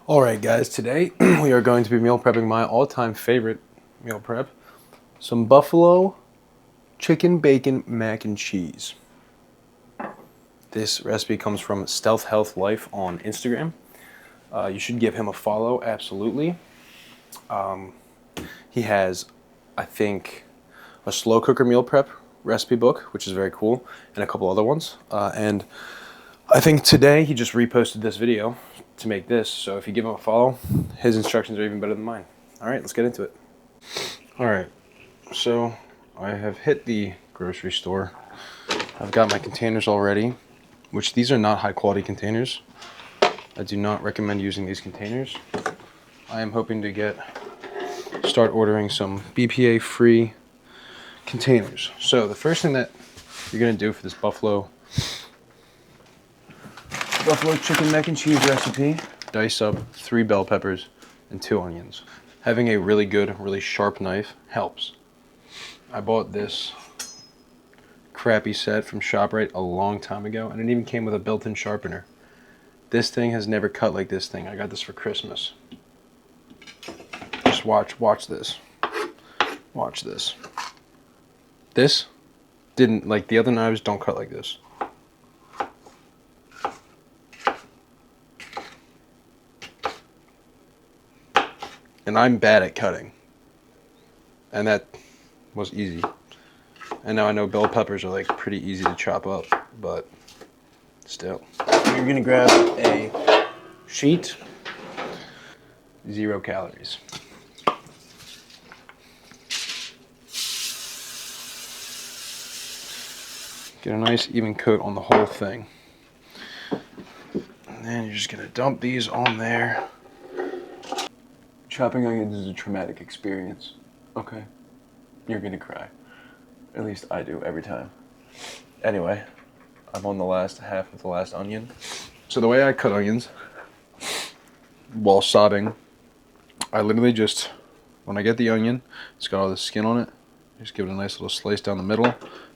Alright guys, today we are going to be meal prepping my all-time favorite meal prep. Some buffalo chicken bacon mac and cheese. This recipe comes from Stealth Health Life on Instagram. You should give him a follow, absolutely. He has, I think, a slow cooker meal prep recipe book, which is very cool, and a couple other ones. And I think today he just reposted this video to make this, so if you give him a follow, his instructions are even better than mine. Alright, let's get into it. Alright, so I have hit the grocery store. I've got my containers already, which these are not high quality containers. I do not recommend using these containers. I am hoping to start ordering some BPA free containers. So the first thing that you're going to do for this buffalo chicken mac and cheese recipe, dice up 3 bell peppers and 2 onions. Having a really good, really sharp knife helps. I bought this crappy set from ShopRite a long time ago, and it even came with a built-in sharpener. This thing has never cut like this thing. I got this for Christmas. Just watch this. Watch this. This didn't, like the other knives, don't cut like this. And I'm bad at cutting. And that was easy. And now I know bell peppers are like pretty easy to chop up, but still. You're gonna grab a sheet, 0 calories. Get a nice even coat on the whole thing. And then you're just gonna dump these on there. Chopping onions is a traumatic experience, okay? You're gonna cry. At least I do every time. Anyway, I'm on the last half of the last onion. So the way I cut onions while sobbing, I literally just, when I get the onion, it's got all the skin on it, just give it a nice little slice down the middle,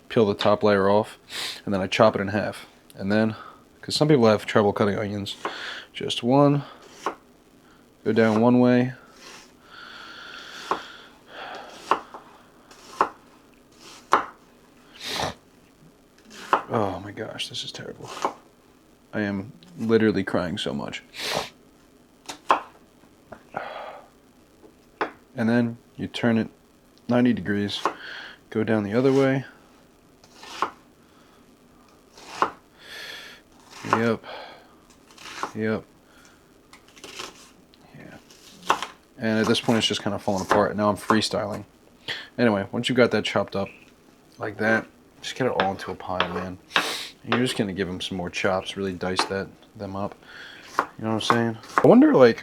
peel the top layer off, and then I chop it in half. And then, because some people have trouble cutting onions, just one, go down one way, oh my gosh, this is terrible. I am literally crying so much. And then you turn it 90 degrees, go down the other way. Yep. Yeah. And at this point it's just kind of falling apart. Now I'm freestyling. Anyway, once you've got that chopped up like that, just get it all into a pile, man. And you're just gonna give them some more chops, really dice them up. You know what I'm saying? I wonder, like,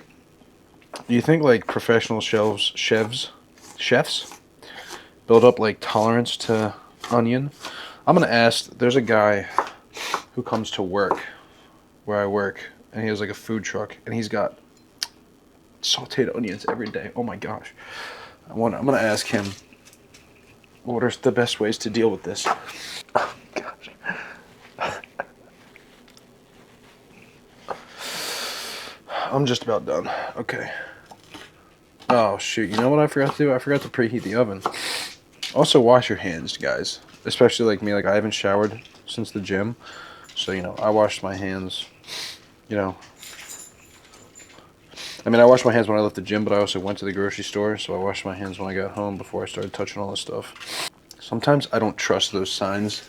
do you think like professional chefs build up like tolerance to onion? I'm gonna ask. There's a guy who comes to work where I work, and he has like a food truck, and he's got sauteed onions every day. Oh my gosh! I'm gonna ask him what are the best ways to deal with this. Oh gosh. I'm just about done. Okay. Oh shoot, you know what I forgot to do? I forgot to preheat the oven. Also wash your hands, guys. Especially like me, like I haven't showered since the gym. So, you know, I washed my hands, you know. I mean, I washed my hands when I left the gym, but I also went to the grocery store. So I washed my hands when I got home before I started touching all this stuff. Sometimes I don't trust those signs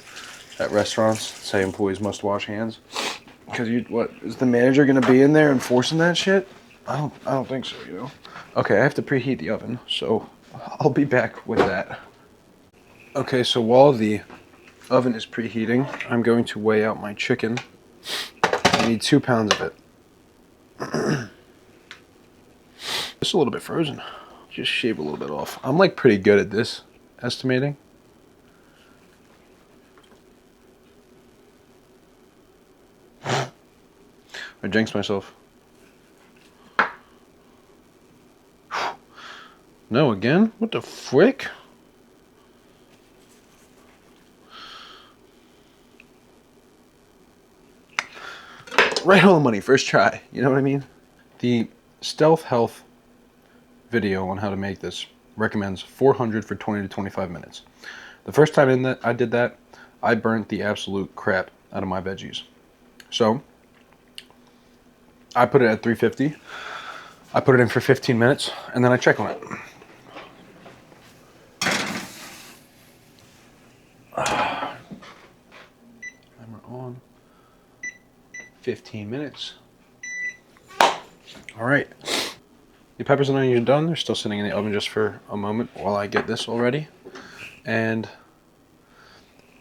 at restaurants that say employees must wash hands. Because what, is the manager going to be in there enforcing that shit? I don't think so, you know. Okay, I have to preheat the oven, so I'll be back with that. Okay, so while the oven is preheating, I'm going to weigh out my chicken. I need 2 pounds of it. It's a little bit frozen. Just shave a little bit off. I'm like pretty good at this estimating. I jinxed myself. No, again? What the frick? Right on the money, first try. You know what I mean? The Stealth Health video on how to make this recommends 400 for 20 to 25 minutes. The first time in that I did that, I burnt the absolute crap out of my veggies. So I put it at 350. I put it in for 15 minutes, and then I check on it. Timer on. 15 minutes. All right. The peppers and onions are done. They're still sitting in the oven just for a moment while I get this all ready. And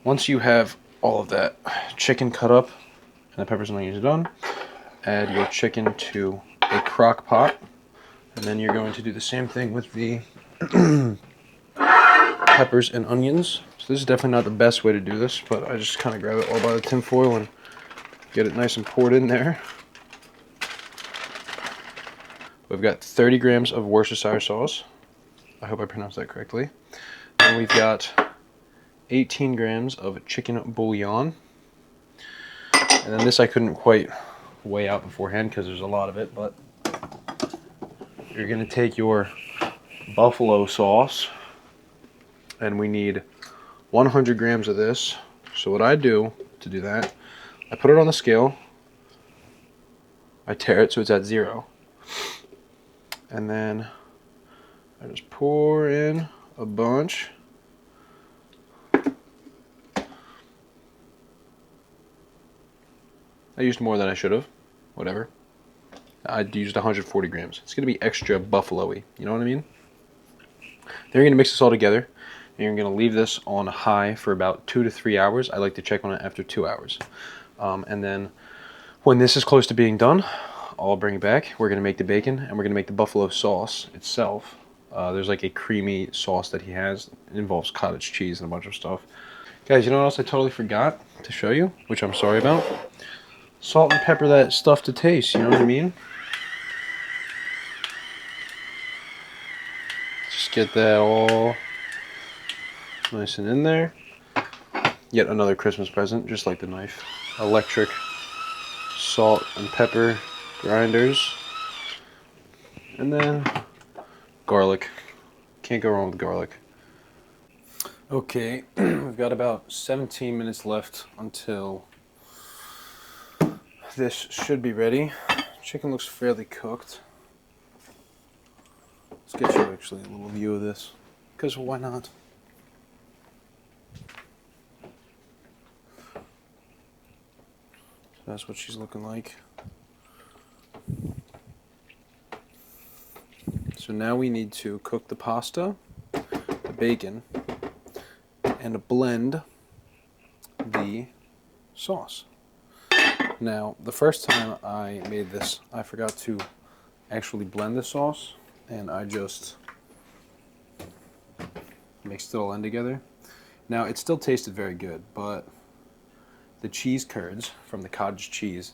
once you have all of that chicken cut up and the peppers and onions are done, add your chicken to a crock pot. And then you're going to do the same thing with the peppers and onions. So this is definitely not the best way to do this, but I just kind of grab it all by the tin foil and get it nice and poured in there. We've got 30 grams of Worcestershire sauce. I hope I pronounced that correctly. And we've got 18 grams of chicken bouillon. And then this I couldn't quite weigh out beforehand because there's a lot of it, but you're going to take your buffalo sauce, and we need 100 grams of this. So what I do to do that, I put it on the scale, I tear it so it's at 0, and then I just pour in a bunch. I used more than I should have, whatever. I used 140 grams. It's going to be extra buffalo-y, you know what I mean? Then you're going to mix this all together, and you're going to leave this on high for about 2 to 3 hours. I like to check on it after 2 hours. And then when this is close to being done, I'll bring it back. We're going to make the bacon, and we're going to make the buffalo sauce itself. There's like a creamy sauce that he has. It involves cottage cheese and a bunch of stuff. Guys, you know what else I totally forgot to show you, which I'm sorry about? Salt and pepper that stuff to taste, you know what I mean? Just get that all nice and in there. Yet another Christmas present, just like the knife. Electric salt and pepper grinders. And then garlic. Can't go wrong with garlic. Okay, we've got about 17 minutes left until this should be ready. Chicken looks fairly cooked. Let's get you actually a little view of this, because why not? So that's what she's looking like. So now we need to cook the pasta, the bacon, and blend the sauce. Now, the first time I made this, I forgot to actually blend the sauce, and I just mixed it all in together. Now, it still tasted very good, but the cheese curds from the cottage cheese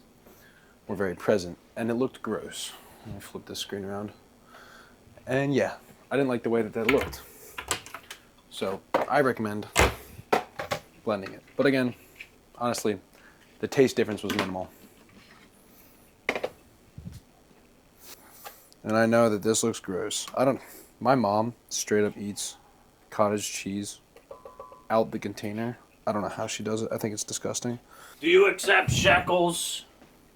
were very present, and it looked gross. Let me flip this screen around. And yeah, I didn't like the way that that looked. So, I recommend blending it. But again, honestly, the taste difference was minimal. And I know that this looks gross. My mom straight up eats cottage cheese out the container. I don't know how she does it. I think it's disgusting. Do you accept shekels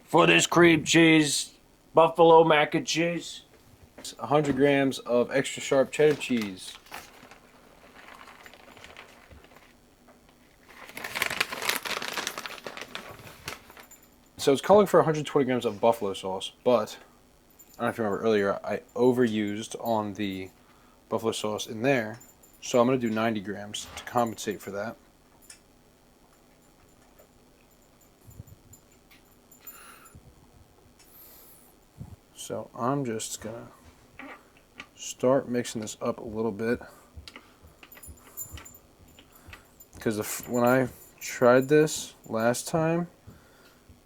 for this cream cheese, buffalo mac and cheese? 100 grams of extra sharp cheddar cheese. So it's calling for 120 grams of buffalo sauce, but I don't know if you remember earlier, I overused on the buffalo sauce in there. So I'm going to do 90 grams to compensate for that. So I'm just going to start mixing this up a little bit. Because when I tried this last time,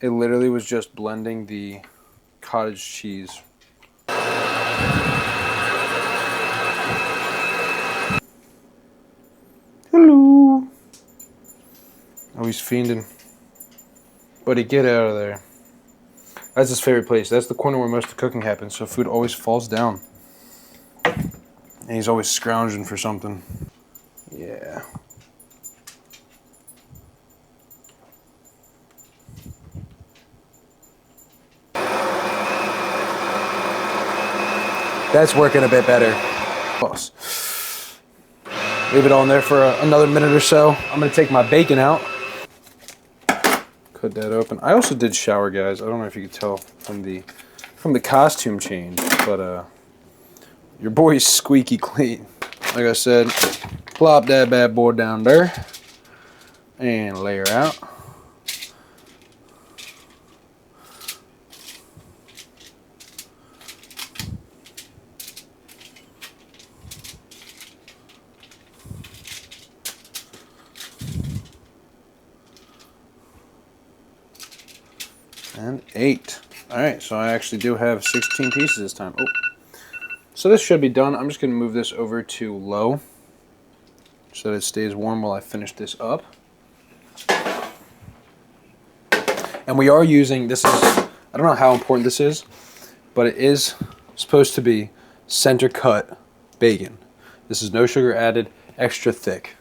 it literally was just blending the cottage cheese. Hello. Oh, he's fiending. Buddy, get out of there. That's his favorite place. That's the corner where most of the cooking happens, so food always falls down. And he's always scrounging for something. Yeah. That's working a bit better. Leave it on there for another minute or so. I'm gonna take my bacon out. Cut that open. I also did shower, guys. I don't know if you could tell from the costume change, but your boy's squeaky clean. Like I said, plop that bad boy down there and layer out. And 8. Alright, so I actually do have 16 pieces this time. Oh. So this should be done. I'm just going to move this over to low so that it stays warm while I finish this up. And we are using, this is, I don't know how important this is, but it is supposed to be center cut bacon. This is no sugar added, extra thick.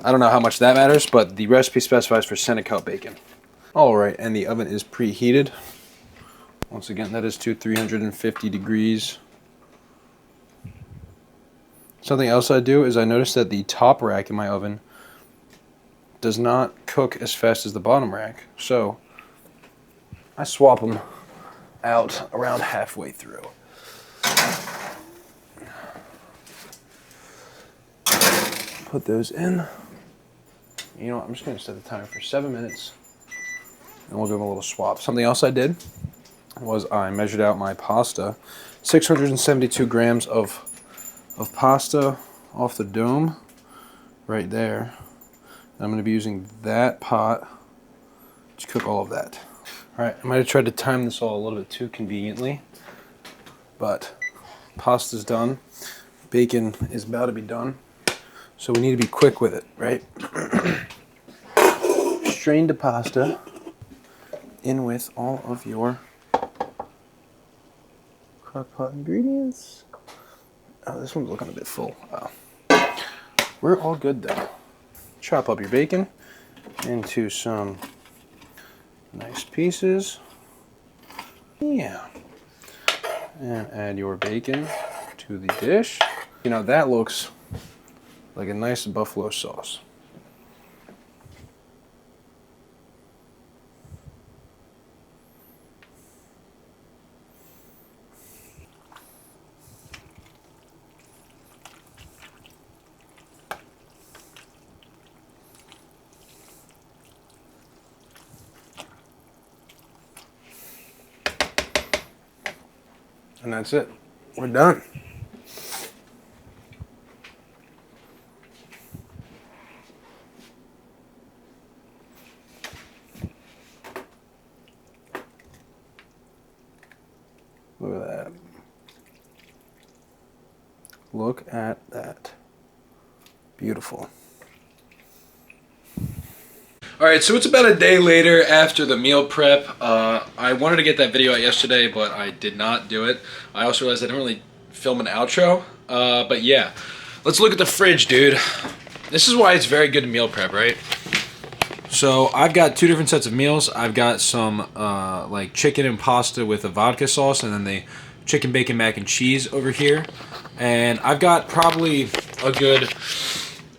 I don't know how much that matters, but the recipe specifies for center cut bacon. Alright, and the oven is preheated. Once again, that is to 350 degrees. Something else I do is I notice that the top rack in my oven does not cook as fast as the bottom rack. So I swap them out around halfway through. Put those in. You know what, I'm just going to set the timer for 7 minutes. And we'll give them a little swap. Something else I did was I measured out my pasta. 672 grams of pasta off the dome right there. I'm going to be using that pot to cook all of that. Alright, I might have tried to time this all a little bit too conveniently, but pasta's done. Bacon is about to be done. So we need to be quick with it, right? Strain the pasta in with all of your crock-pot ingredients. Oh, this one's looking a bit full. Oh. We're all good though. Chop up your bacon into some nice pieces. Yeah. And add your bacon to the dish. You know, that looks like a nice buffalo sauce. And that's it. We're done. Look at that. Look at that. Beautiful. Alright, so it's about a day later after the meal prep. I wanted to get that video out yesterday, but I did not do it. I also realized I didn't really film an outro. But yeah, let's look at the fridge, dude. This is why it's very good to meal prep, right? So I've got two different sets of meals. I've got some like chicken and pasta with a vodka sauce, and then the chicken bacon mac and cheese over here. And I've got probably a good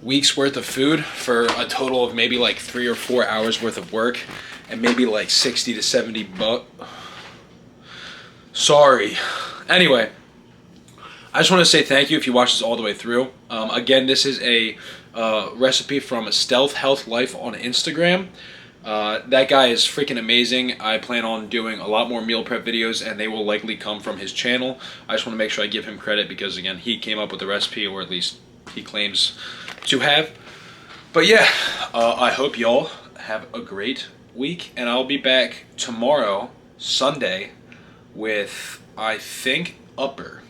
week's worth of food for a total of maybe like 3 or 4 hours worth of work, and maybe like 60 to 70 bucks. Sorry. Anyway, I just want to say thank you if you watched this all the way through. Again, this is a recipe from Stealth Health Life on Instagram. That guy is freaking amazing. I plan on doing a lot more meal prep videos, and they will likely come from his channel. I just want to make sure I give him credit because, again, he came up with the recipe, or at least he claims to have. But yeah, I hope y'all have a great week, and I'll be back tomorrow, Sunday, with, I think, Upper.